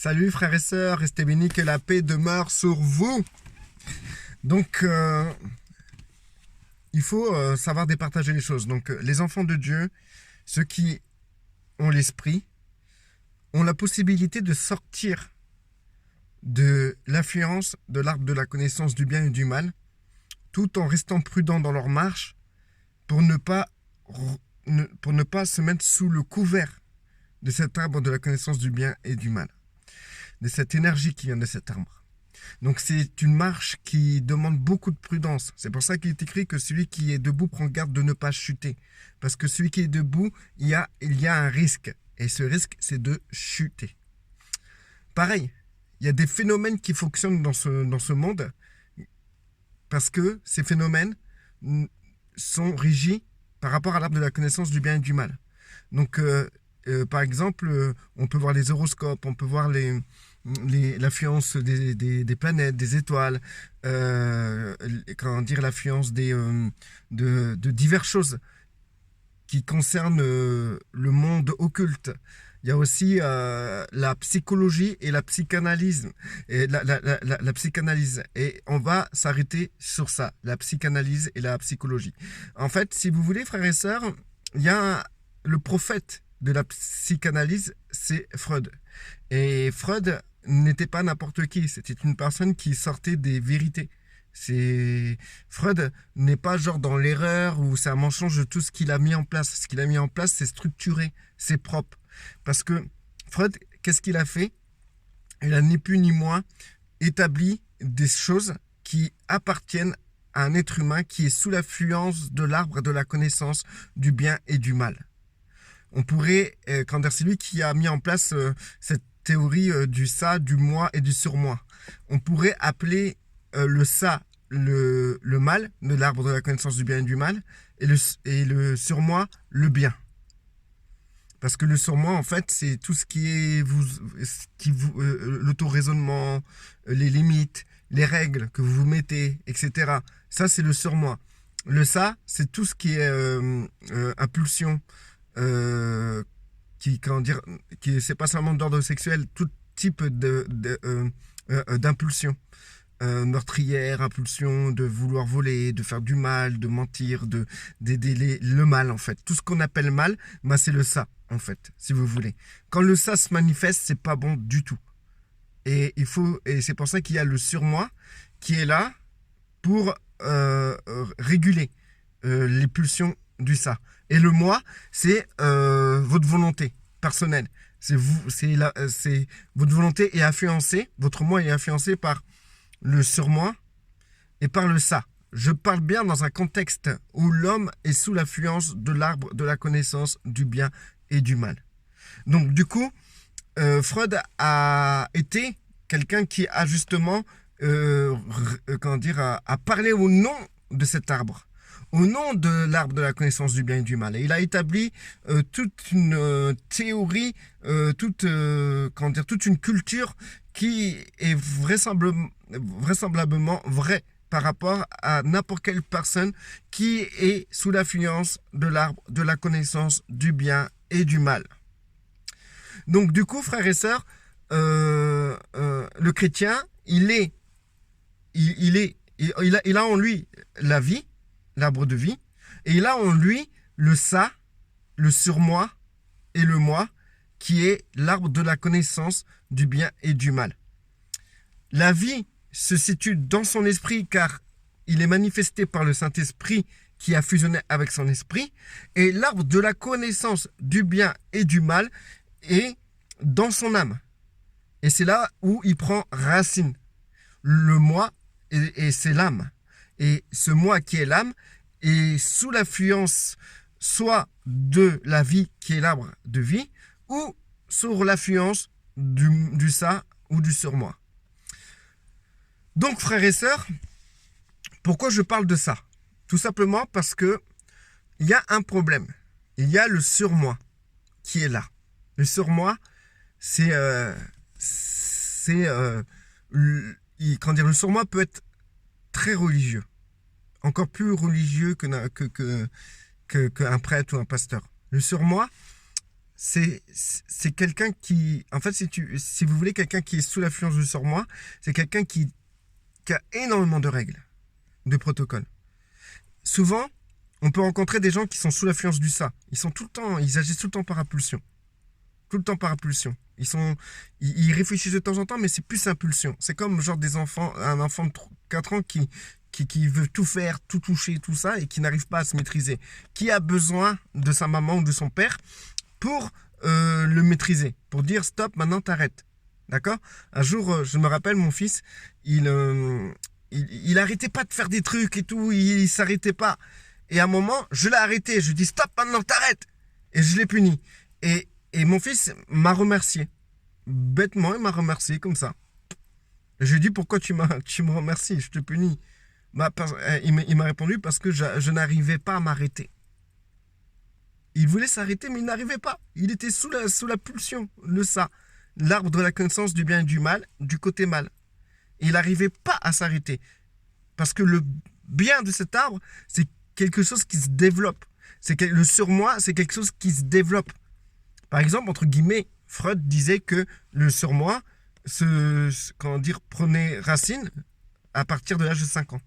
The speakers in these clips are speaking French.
Salut frères et sœurs, restez bénis, que la paix demeure sur vous. Donc, il faut savoir départager les choses. Donc, les enfants de Dieu, ceux qui ont l'esprit, ont la possibilité de sortir de l'influence de l'arbre de la connaissance du bien et du mal, tout en restant prudents dans leur marche pour ne pas se mettre sous le couvert de cet arbre de la connaissance du bien et du mal, de cette énergie qui vient de cet arbre. Donc c'est une marche qui demande beaucoup de prudence. C'est pour ça qu'il est écrit que celui qui est debout prend garde de ne pas chuter. Parce que celui qui est debout, il y a un risque. Et ce risque, c'est de chuter. Pareil, il y a des phénomènes qui fonctionnent dans ce monde parce que ces phénomènes sont régis par rapport à l'arbre de la connaissance du bien et du mal. Donc, par exemple, on peut voir les horoscopes, on peut voir l'influence des planètes, des étoiles, l'influence de diverses choses qui concernent le monde occulte. Il y a aussi la psychologie et la psychanalyse. Et la psychanalyse. Et on va s'arrêter sur ça, la psychanalyse et la psychologie. En fait, si vous voulez, frères et sœurs, il y a le prophète de la psychanalyse, c'est Freud. Et Freud n'était pas n'importe qui, c'était une personne qui sortait des vérités. Freud n'est pas genre dans l'erreur ou c'est un mensonge de tout ce qu'il a mis en place. Ce qu'il a mis en place, c'est structuré, c'est propre. Parce que Freud, qu'est-ce qu'il a fait? Il a ni plus ni moins établi des choses qui appartiennent à un être humain qui est sous l'influence de l'arbre de la connaissance du bien et du mal. On pourrait, c'est lui qui a mis en place cette théorie du ça, du moi et du surmoi. On pourrait appeler le ça le mal, de l'arbre de la connaissance du bien et du mal, et le surmoi le bien. Parce que le surmoi, en fait, c'est tout ce qui est l'auto-raisonnement, les limites, les règles que vous vous mettez, etc. Ça, c'est le surmoi. Le ça, c'est tout ce qui est impulsion, c'est pas seulement d'ordre sexuel, tout type d'impulsion. Meurtrière, impulsion de vouloir voler, de faire du mal, de mentir, d'aider le mal en fait. Tout ce qu'on appelle mal, c'est le ça en fait, si vous voulez. Quand le ça se manifeste, c'est pas bon du tout. Et c'est pour ça qu'il y a le surmoi qui est là pour réguler les pulsions du ça. Et le moi, c'est votre volonté personnelle. Votre volonté est influencée, votre moi est influencé par le surmoi et par le ça. Je parle bien dans un contexte où l'homme est sous l'influence de l'arbre de la connaissance du bien et du mal. Donc du coup, Freud a été quelqu'un qui a justement a parlé au nom de cet arbre, au nom de l'arbre de la connaissance du bien et du mal. Et il a établi toute une théorie, toute une culture qui est vraisemblablement vraie par rapport à n'importe quelle personne qui est sous l'influence de l'arbre de la connaissance du bien et du mal. Donc du coup, frères et sœurs, le chrétien, il a en lui la vie, l'arbre de vie, et il a en lui le ça, le surmoi et le moi, qui est l'arbre de la connaissance du bien et du mal. La vie se situe dans son esprit car il est manifesté par le Saint-Esprit qui a fusionné avec son esprit, et l'arbre de la connaissance du bien et du mal est dans son âme. Et c'est là où il prend racine. Le moi, et c'est l'âme. Et ce moi qui est l'âme est sous l'influence soit de la vie qui est l'arbre de vie, ou sur l'influence du ça ou du surmoi. Donc frères et sœurs, pourquoi je parle de ça? Tout simplement parce que il y a un problème. Il y a le surmoi qui est là. Le surmoi, le surmoi peut être très religieux, encore plus religieux qu'un prêtre ou un pasteur. Le surmoi, c'est quelqu'un qui... En fait, si vous voulez quelqu'un qui est sous l'influence du surmoi, c'est quelqu'un qui a énormément de règles, de protocoles. Souvent, on peut rencontrer des gens qui sont sous l'influence du ça. Ils agissent tout le temps par impulsion. Tout le temps par impulsion. Ils réfléchissent de temps en temps, mais c'est plus impulsion. C'est comme genre un enfant de 4 ans qui veut tout faire, tout toucher, tout ça, et qui n'arrive pas à se maîtriser. Qui a besoin de sa maman ou de son père pour le maîtriser, pour dire stop, maintenant t'arrêtes. D'accord? Un jour, je me rappelle, mon fils, il arrêtait pas de faire des trucs et tout, il s'arrêtait pas. Et à un moment, je l'ai arrêté, je lui ai dit stop, maintenant t'arrêtes. Et je l'ai puni. Et mon fils m'a remercié. Bêtement, il m'a remercié comme ça. Je lui ai dit pourquoi tu me remercies, je te punis. Il m'a répondu parce que je n'arrivais pas à m'arrêter. Il voulait s'arrêter, mais il n'arrivait pas. Il était sous la pulsion, l'arbre de la connaissance du bien et du mal, du côté mal. Et il n'arrivait pas à s'arrêter. Parce que le bien de cet arbre, c'est quelque chose qui se développe. Le surmoi, c'est quelque chose qui se développe. Par exemple, entre guillemets, Freud disait que le surmoi prenait racine à partir de l'âge de 5 ans.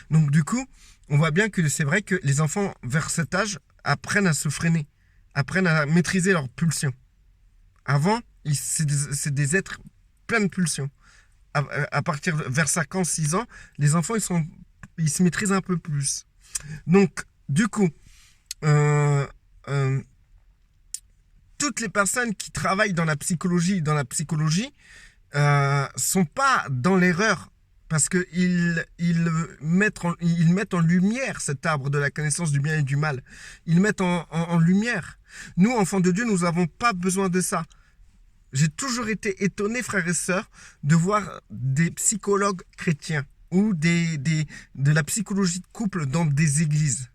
Donc du coup, on voit bien que c'est vrai que les enfants vers cet âge apprennent à se freiner, apprennent à maîtriser leurs pulsions. Avant, c'est des êtres pleins de pulsions. À partir vers 5 ans, 6 ans, les enfants, ils se maîtrisent un peu plus. Donc, du coup, toutes les personnes qui travaillent dans la psychologie sont pas dans l'erreur parce qu'ils mettent en lumière cet arbre de la connaissance du bien et du mal. Ils mettent en lumière. Nous, enfants de Dieu, nous n'avons pas besoin de ça. J'ai toujours été étonné, frères et sœurs, de voir des psychologues chrétiens ou de la psychologie de couple dans des églises.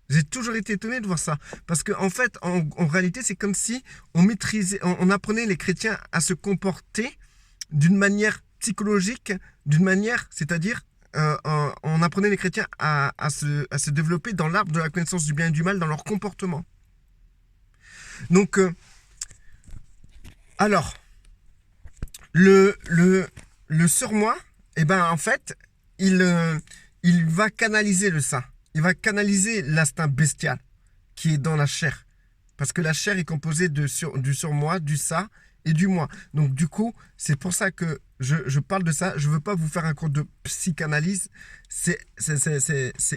J'ai toujours été étonné de voir ça. Parce qu'en fait, en réalité, c'est comme si on apprenait les chrétiens à se comporter d'une manière psychologique, c'est-à-dire, on apprenait les chrétiens à se développer dans l'arbre de la connaissance du bien et du mal dans leur comportement. Donc, alors, le surmoi, en fait, il va canaliser le ça. Il va canaliser l'instinct bestial qui est dans la chair. Parce que la chair est composée du surmoi, du ça et du moi. Donc du coup, c'est pour ça que je parle de ça. Je ne veux pas vous faire un cours de psychanalyse. C'est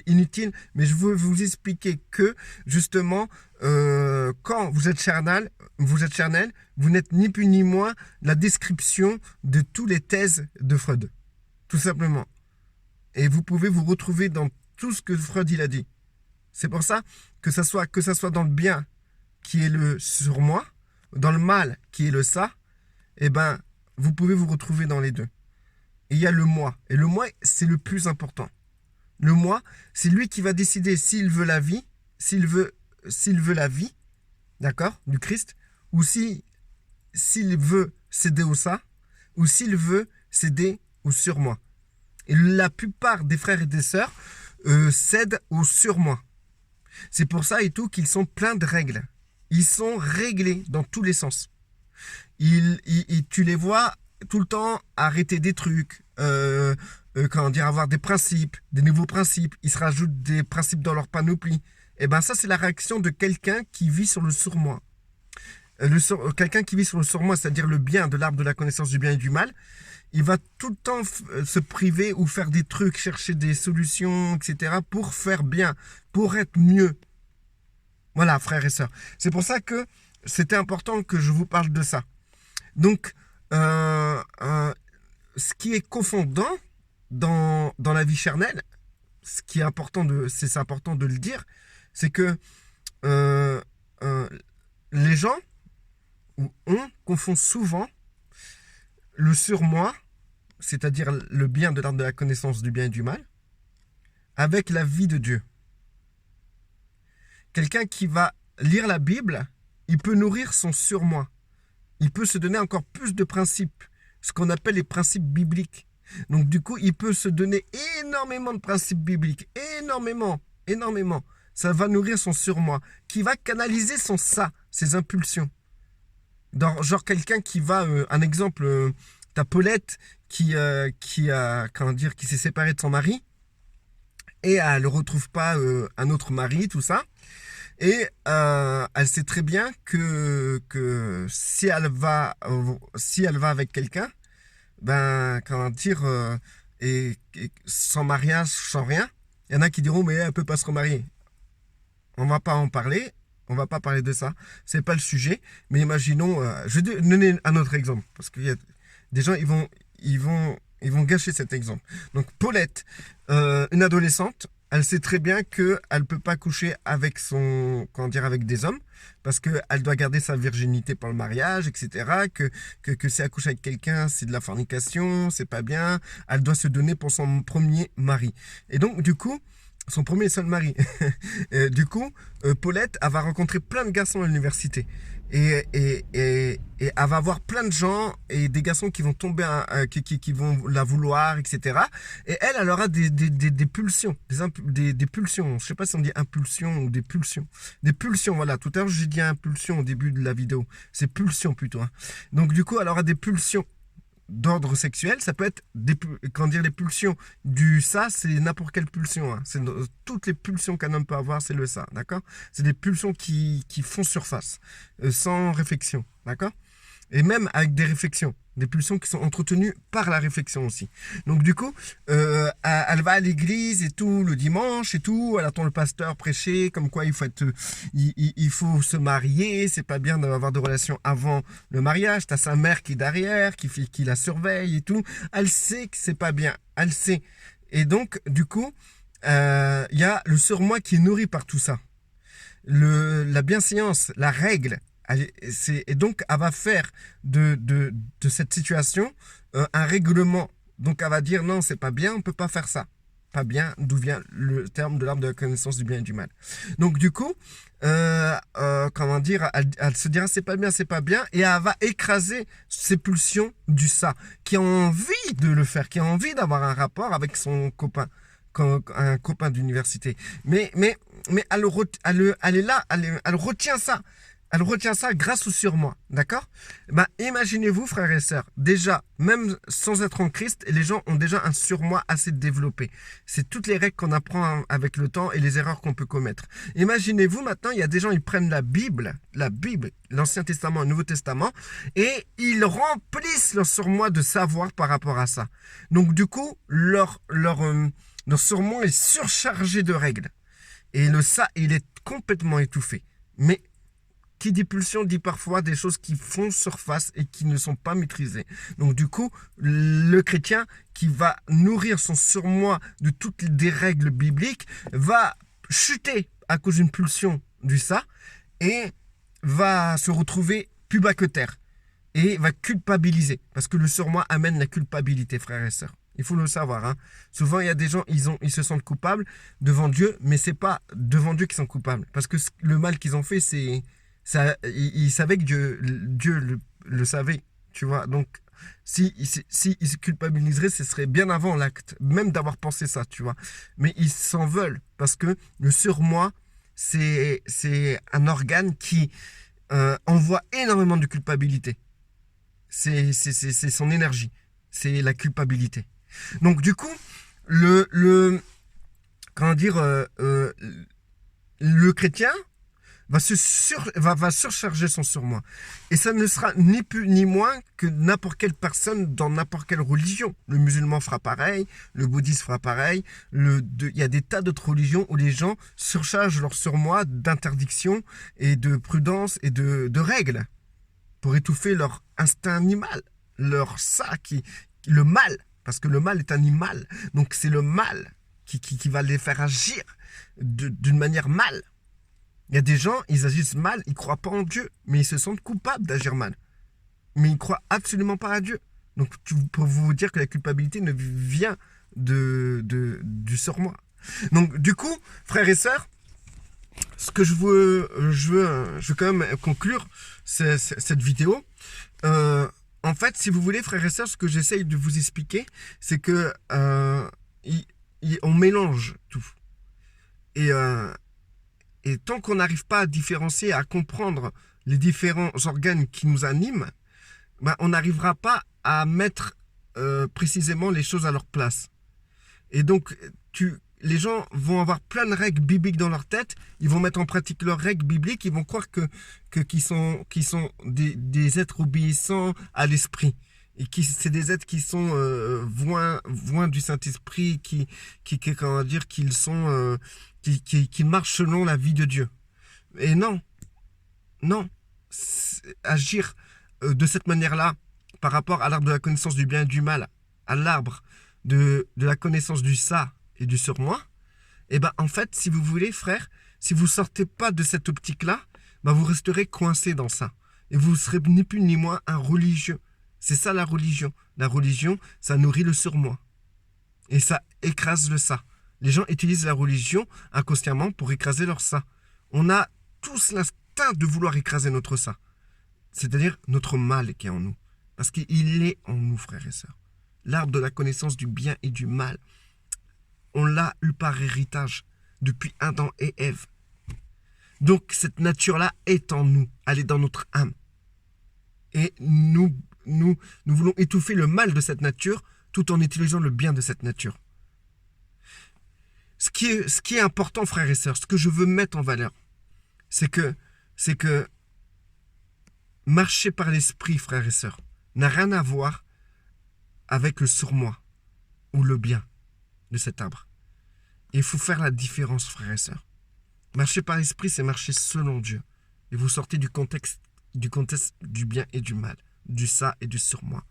inutile. Mais je veux vous expliquer que, justement, quand vous êtes charnel, vous n'êtes ni plus ni moins la description de toutes les thèses de Freud. Tout simplement. Et vous pouvez vous retrouver dans tout ce que Freud il a dit. C'est pour ça que ça soit dans le bien qui est le surmoi, dans le mal qui est le ça, vous pouvez vous retrouver dans les deux. Et il y a le moi. Et le moi, c'est le plus important. Le moi, c'est lui qui va décider s'il veut la vie, s'il veut la vie, d'accord, du Christ, ou s'il veut céder au ça, ou s'il veut céder au surmoi. Et la plupart des frères et des sœurs cèdent au surmoi. C'est pour ça et tout qu'ils sont pleins de règles. Ils sont réglés dans tous les sens. Tu les vois tout le temps arrêter des trucs, avoir des principes, des nouveaux principes. Ils se rajoutent des principes dans leur panoplie. Ça, c'est la réaction de quelqu'un qui vit sur le surmoi. Quelqu'un qui vit sur le surmoi, c'est-à-dire le bien de l'arbre de la connaissance du bien et du mal, il va tout le temps se priver ou faire des trucs, chercher des solutions, etc. pour faire bien, pour être mieux. Voilà, frères et sœurs. C'est pour ça que c'était important que je vous parle de ça. Donc, ce qui est confondant dans la vie charnelle, ce qui est important c'est important de le dire, c'est que les gens on confond souvent le surmoi, c'est-à-dire le bien de l'arbre de la connaissance du bien et du mal, avec la vie de Dieu. Quelqu'un qui va lire la Bible, il peut nourrir son surmoi. Il peut se donner encore plus de principes, ce qu'on appelle les principes bibliques. Donc du coup, il peut se donner énormément de principes bibliques, énormément. Ça va nourrir son surmoi, qui va canaliser son ça, ses impulsions. Genre quelqu'un qui va, un exemple, t'as Paulette qui a, comment dire, qui s'est séparée de son mari et elle ne retrouve pas un autre mari, tout ça. Et elle sait très bien que si elle va avec quelqu'un, ben, comment dire, et sans mariage, sans rien, il y en a qui diront, mais elle peut pas se remarier. On va pas en parler, on va pas parler de ça, c'est pas le sujet, mais imaginons, je vais donner un autre exemple, parce qu'il y a des gens, ils vont gâcher cet exemple. Donc, Paulette, une adolescente, elle sait très bien qu'elle ne peut pas coucher avec comment dire, avec des hommes, parce qu'elle doit garder sa virginité pour le mariage, etc. Que si elle couche avec quelqu'un, c'est de la fornication, c'est pas bien. Elle doit se donner pour son premier mari. Et donc, du coup, son premier et seul mari. Du coup, Paulette, elle va rencontrer plein de garçons à l'université. Et elle va voir plein de gens et des garçons qui vont tomber, qui vont la vouloir, etc. Et elle aura des pulsions, des pulsions. Je sais pas si on dit impulsion ou des pulsions. Des pulsions, voilà. Tout à l'heure, j'ai dit impulsion au début de la vidéo. C'est pulsion plutôt, hein. Donc, du coup, elle aura des pulsions d'ordre sexuel, ça peut être quand dire les pulsions du ça, c'est n'importe quelle pulsion, hein. C'est toutes les pulsions qu'un homme peut avoir, c'est le ça, d'accord? C'est des pulsions qui font surface, sans réflexion, d'accord? Et même avec des réflexions, des pulsions qui sont entretenues par la réflexion aussi. Donc du coup, elle va à l'église et tout le dimanche et tout, elle attend le pasteur prêcher comme quoi il faut se marier, c'est pas bien d'avoir de relations avant le mariage. T'as sa mère qui est derrière, qui la surveille et tout. Elle sait que c'est pas bien, elle sait. Et donc du coup, il y a le surmoi qui est nourri par tout ça. La bienséance, la règle. Et donc, elle va faire de cette situation un règlement. Donc, elle va dire non, c'est pas bien, on peut pas faire ça. Pas bien, d'où vient le terme de l'arbre de la connaissance du bien et du mal. Donc, du coup, comment dire, elle se dira c'est pas bien, et elle va écraser ses pulsions du ça, qui a envie de le faire, qui a envie d'avoir un rapport avec son copain, un copain d'université. Mais elle est là, elle retient ça. Elle retient ça grâce au surmoi, d'accord? Ben, imaginez-vous, frères et sœurs, déjà, même sans être en Christ, les gens ont déjà un surmoi assez développé. C'est toutes les règles qu'on apprend avec le temps et les erreurs qu'on peut commettre. Imaginez-vous maintenant, il y a des gens, ils prennent la Bible, l'Ancien Testament, le Nouveau Testament, et ils remplissent leur surmoi de savoir par rapport à ça. Donc du coup, leur surmoi est surchargé de règles. Et le ça, il est complètement étouffé. Mais qui dit pulsion dit parfois des choses qui font surface et qui ne sont pas maîtrisées. Donc du coup, le chrétien qui va nourrir son surmoi de toutes les règles bibliques va chuter à cause d'une pulsion du ça et va se retrouver plus bas que terre et va culpabiliser parce que le surmoi amène la culpabilité, frères et sœurs. Il faut le savoir, hein. Souvent, il y a des gens, ils se sentent coupables devant Dieu, mais c'est pas devant Dieu qu'ils sont coupables. Parce que le mal qu'ils ont fait, c'est ça, il savait que Dieu le savait, tu vois. Donc, si se culpabiliserait, ce serait bien avant l'acte, même d'avoir pensé ça, tu vois. Mais ils s'en veulent parce que le surmoi, c'est un organe qui envoie énormément de culpabilité. C'est son énergie, c'est la culpabilité. Donc, du coup, comment dire, le chrétien va surcharger son surmoi. Et ça ne sera ni plus ni moins que n'importe quelle personne dans n'importe quelle religion. Le musulman fera pareil, le bouddhiste fera pareil. Il y a des tas d'autres religions où les gens surchargent leur surmoi d'interdictions et de prudence et de règles pour étouffer leur instinct animal, leur ça, le mal, parce que le mal est animal. Donc c'est le mal qui va les faire agir d'une manière mal. Il y a des gens, ils agissent mal, ils ne croient pas en Dieu, mais ils se sentent coupables d'agir mal. Mais ils ne croient absolument pas à Dieu. Donc, pour vous dire que la culpabilité ne vient du surmoi. Donc, du coup, frères et sœurs, ce que je veux quand même conclure cette vidéo. En fait, si vous voulez, frères et sœurs, ce que j'essaye de vous expliquer, c'est que on mélange tout. Et tant qu'on n'arrive pas à différencier, à comprendre les différents organes qui nous animent, ben, on n'arrivera pas à mettre précisément les choses à leur place. Et donc, les gens vont avoir plein de règles bibliques dans leur tête, ils vont mettre en pratique leurs règles bibliques, ils vont croire qu'ils sont des êtres obéissants à l'esprit. Et c'est des êtres qui sont voix du Saint-Esprit, comment dire, qu'ils marchent selon la vie de Dieu. Et non, non, agir de cette manière-là, par rapport à l'arbre de la connaissance du bien et du mal, à l'arbre de la connaissance du ça et du surmoi, et ben en fait, si vous voulez, frère, si vous sortez pas de cette optique-là, ben vous resterez coincé dans ça. Et vous serez ni plus ni moins un religieux. C'est ça la religion. La religion, ça nourrit le surmoi. Et ça écrase le ça. Les gens utilisent la religion inconsciemment pour écraser leur ça. On a tous l'instinct de vouloir écraser notre ça. C'est-à-dire notre mal qui est en nous. Parce qu'il est en nous, frères et sœurs. L'arbre de la connaissance du bien et du mal. On l'a eu par héritage depuis Adam et Ève. Donc cette nature-là est en nous. Elle est dans notre âme. Et nous voulons étouffer le mal de cette nature tout en utilisant le bien de cette nature. Ce qui est important, frères et sœurs, ce que je veux mettre en valeur, c'est que marcher par l'esprit, frères et sœurs, n'a rien à voir avec le surmoi ou le bien de cet arbre. Et il faut faire la différence, frères et sœurs. Marcher par l'esprit, c'est marcher selon Dieu. Et vous sortez du contexte du bien et du mal, du ça et du surmoi.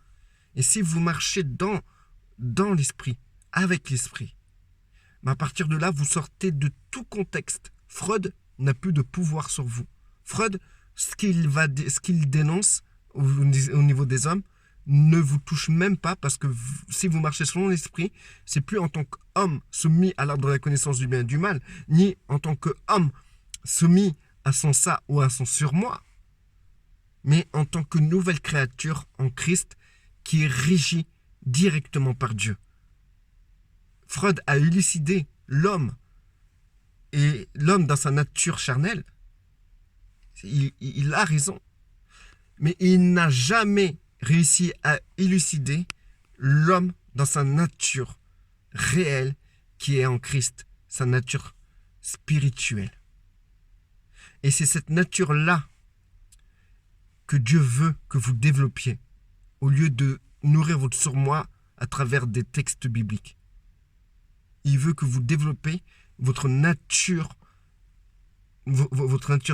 Et si vous marchez dans l'esprit, avec l'esprit, à partir de là, vous sortez de tout contexte. Freud n'a plus de pouvoir sur vous. Freud, ce qu'il dénonce au niveau des hommes, ne vous touche même pas parce que si vous marchez selon l'esprit, c'est plus en tant qu'homme soumis à l'arbre de la connaissance du bien et du mal, ni en tant qu'homme soumis à son ça ou à son surmoi, mais en tant que nouvelle créature en Christ qui est régie directement par Dieu. Freud a élucidé l'homme et l'homme dans sa nature charnelle. Il a raison. Mais il n'a jamais réussi à élucider l'homme dans sa nature réelle qui est en Christ, sa nature spirituelle. Et c'est cette nature-là que Dieu veut que vous développiez, au lieu de nourrir votre surmoi à travers des textes bibliques. Il veut que vous développez votre nature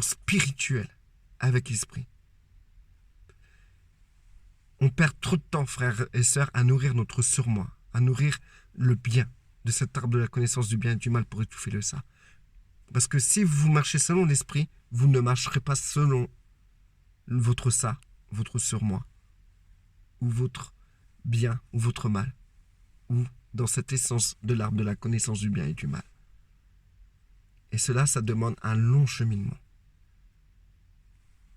spirituelle avec l'esprit. On perd trop de temps, frères et sœurs, à nourrir notre surmoi, à nourrir le bien de cet arbre de la connaissance du bien et du mal pour étouffer le ça. Parce que si vous marchez selon l'esprit, vous ne marcherez pas selon votre ça, votre surmoi, ou votre bien, ou votre mal, ou dans cette essence de l'arbre de la connaissance du bien et du mal. Et cela, ça demande un long cheminement.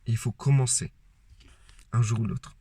Et il faut commencer un jour ou l'autre.